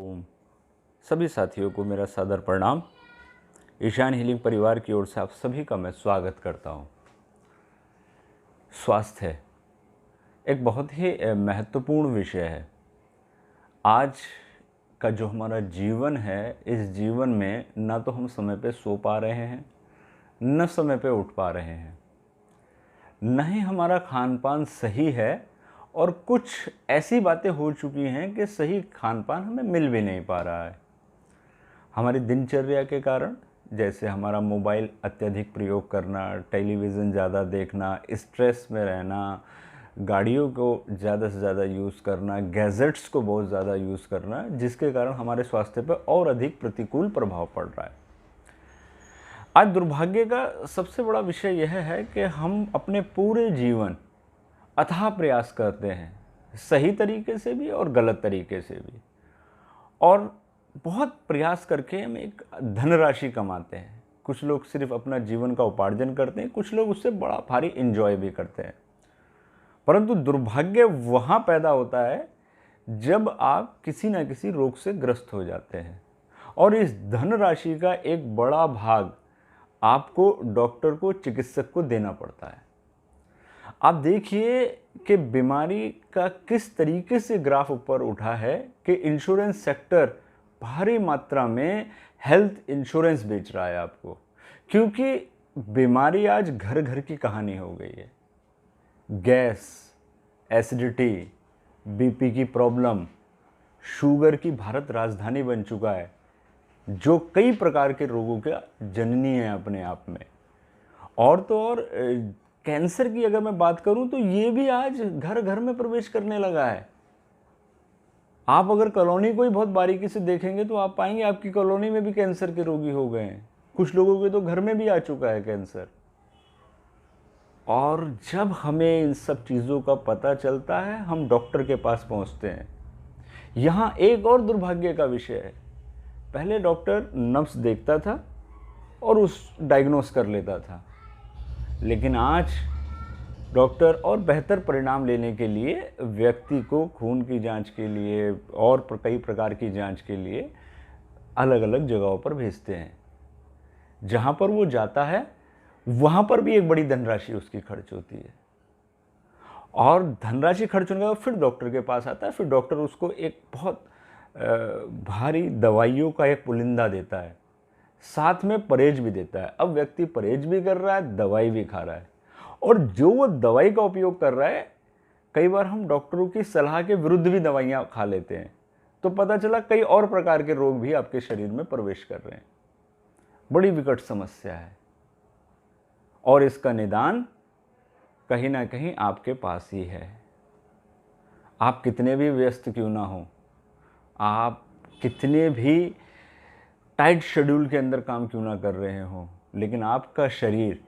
ओम सभी साथियों को मेरा सादर प्रणाम। ईशान हीलिंग परिवार की ओर से आप सभी का मैं स्वागत करता हूं। स्वास्थ्य एक बहुत ही महत्वपूर्ण विषय है। आज का जो हमारा जीवन है, इस जीवन में ना तो हम समय पे सो पा रहे हैं, न समय पे उठ पा रहे हैं, न ही हमारा खान पान सही है, और कुछ ऐसी बातें हो चुकी हैं कि सही खान पान हमें मिल भी नहीं पा रहा है। हमारी दिनचर्या के कारण, जैसे हमारा मोबाइल अत्यधिक प्रयोग करना, टेलीविज़न ज़्यादा देखना, स्ट्रेस में रहना, गाड़ियों को ज़्यादा से ज़्यादा यूज़ करना, गैजेट्स को बहुत ज़्यादा यूज़ करना, जिसके कारण हमारे स्वास्थ्य पर और अधिक प्रतिकूल प्रभाव पड़ रहा है। आज दुर्भाग्य का सबसे बड़ा विषय यह है कि हम अपने पूरे जीवन अथाह प्रयास करते हैं, सही तरीके से भी और गलत तरीके से भी, और बहुत प्रयास करके हम एक धनराशि कमाते हैं। कुछ लोग सिर्फ अपना जीवन का उपार्जन करते हैं, कुछ लोग उससे बड़ा भारी एंजॉय भी करते हैं। परंतु दुर्भाग्य वहाँ पैदा होता है जब आप किसी न किसी रोग से ग्रस्त हो जाते हैं, और इस धनराशि का एक बड़ा भाग आपको, डॉक्टर को, चिकित्सक को देना पड़ता है। आप देखिए कि बीमारी का किस तरीके से ग्राफ ऊपर उठा है कि इंश्योरेंस सेक्टर भारी मात्रा में हेल्थ इंश्योरेंस बेच रहा है आपको, क्योंकि बीमारी आज घर घर की कहानी हो गई है। गैस, एसिडिटी, बीपी की प्रॉब्लम, शुगर की भारत राजधानी बन चुका है, जो कई प्रकार के रोगों का जननी है अपने आप में। और तो और कैंसर की अगर मैं बात करूं तो ये भी आज घर घर में प्रवेश करने लगा है। आप अगर कॉलोनी को ही बहुत बारीकी से देखेंगे तो आप पाएंगे आपकी कॉलोनी में भी कैंसर के रोगी हो गए हैं। कुछ लोगों के तो घर में भी आ चुका है कैंसर। और जब हमें इन सब चीज़ों का पता चलता है, हम डॉक्टर के पास पहुंचते हैं। यहाँ एक और दुर्भाग्य का विषय है, पहले डॉक्टर नब्ज देखता था और उस डायग्नोस कर लेता था, लेकिन आज डॉक्टर और बेहतर परिणाम लेने के लिए व्यक्ति को खून की जांच के लिए और कई प्रकार की जांच के लिए अलग अलग जगहों पर भेजते हैं। जहां पर वो जाता है वहां पर भी एक बड़ी धनराशि उसकी खर्च होती है, और धनराशि खर्च होने के बाद फिर डॉक्टर के पास आता है। फिर डॉक्टर उसको एक बहुत भारी दवाइयों का एक पुलिंदा देता है, साथ में परहेज भी देता है। अब व्यक्ति परहेज भी कर रहा है, दवाई भी खा रहा है, और जो वो दवाई का उपयोग कर रहा है, कई बार हम डॉक्टरों की सलाह के विरुद्ध भी दवाइयाँ खा लेते हैं, तो पता चला कई और प्रकार के रोग भी आपके शरीर में प्रवेश कर रहे हैं। बड़ी विकट समस्या है, और इसका निदान कहीं ना कहीं आपके पास ही है। आप कितने भी व्यस्त क्यों ना हो, आप कितने भी टाइट शेड्यूल के अंदर काम क्यों ना कर रहे हो, लेकिन आपका शरीर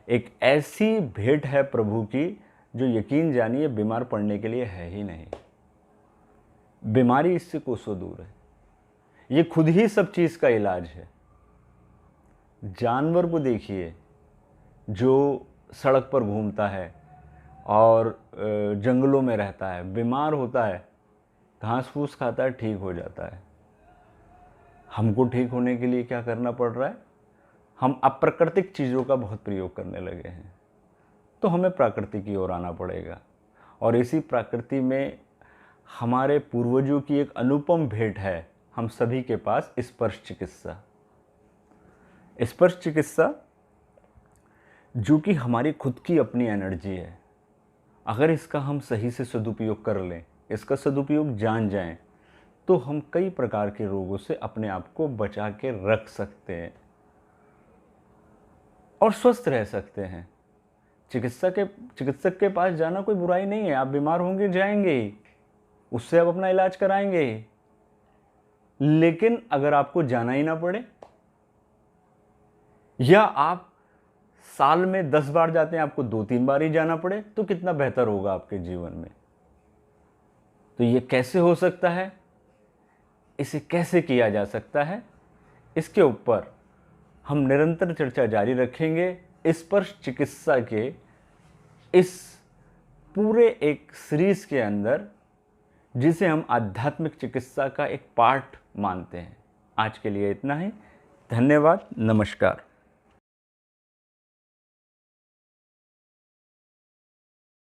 एक ऐसी भेंट है प्रभु की, जो यकीन जानिए बीमार पड़ने के लिए है ही नहीं। बीमारी इससे कोसों दूर है, ये खुद ही सब चीज़ का इलाज है। जानवर को देखिए जो सड़क पर घूमता है और जंगलों में रहता है, बीमार होता है, घास फूस खाता है, ठीक हो जाता है। हमको ठीक होने के लिए क्या करना पड़ रहा है? हम अप्राकृतिक चीज़ों का बहुत प्रयोग करने लगे हैं, तो हमें प्रकृति की ओर आना पड़ेगा। और इसी प्रकृति में हमारे पूर्वजों की एक अनुपम भेंट है हम सभी के पास, स्पर्श चिकित्सा। स्पर्श चिकित्सा जो कि हमारी खुद की अपनी एनर्जी है, अगर इसका हम सही से सदुपयोग कर लें, इसका सदुपयोग जान जाएं, तो हम कई प्रकार के रोगों से अपने आप को बचा के रख सकते हैं और स्वस्थ रह सकते हैं। चिकित्सक के पास जाना कोई बुराई नहीं है। आप बीमार होंगे, जाएंगे ही, उससे आप अपना इलाज कराएंगे ही। लेकिन अगर आपको जाना ही ना पड़े, या आप साल में 10 बार जाते हैं, आपको 2-3 बार ही जाना पड़े, तो कितना बेहतर होगा आपके जीवन में। तो ये कैसे हो सकता है, इसे कैसे किया जा सकता है, इसके ऊपर हम निरंतर चर्चा जारी रखेंगे। स्पर्श चिकित्सा के इस पूरे एक सीरीज के अंदर, जिसे हम आध्यात्मिक चिकित्सा का एक पार्ट मानते हैं। आज के लिए इतना ही। धन्यवाद। नमस्कार।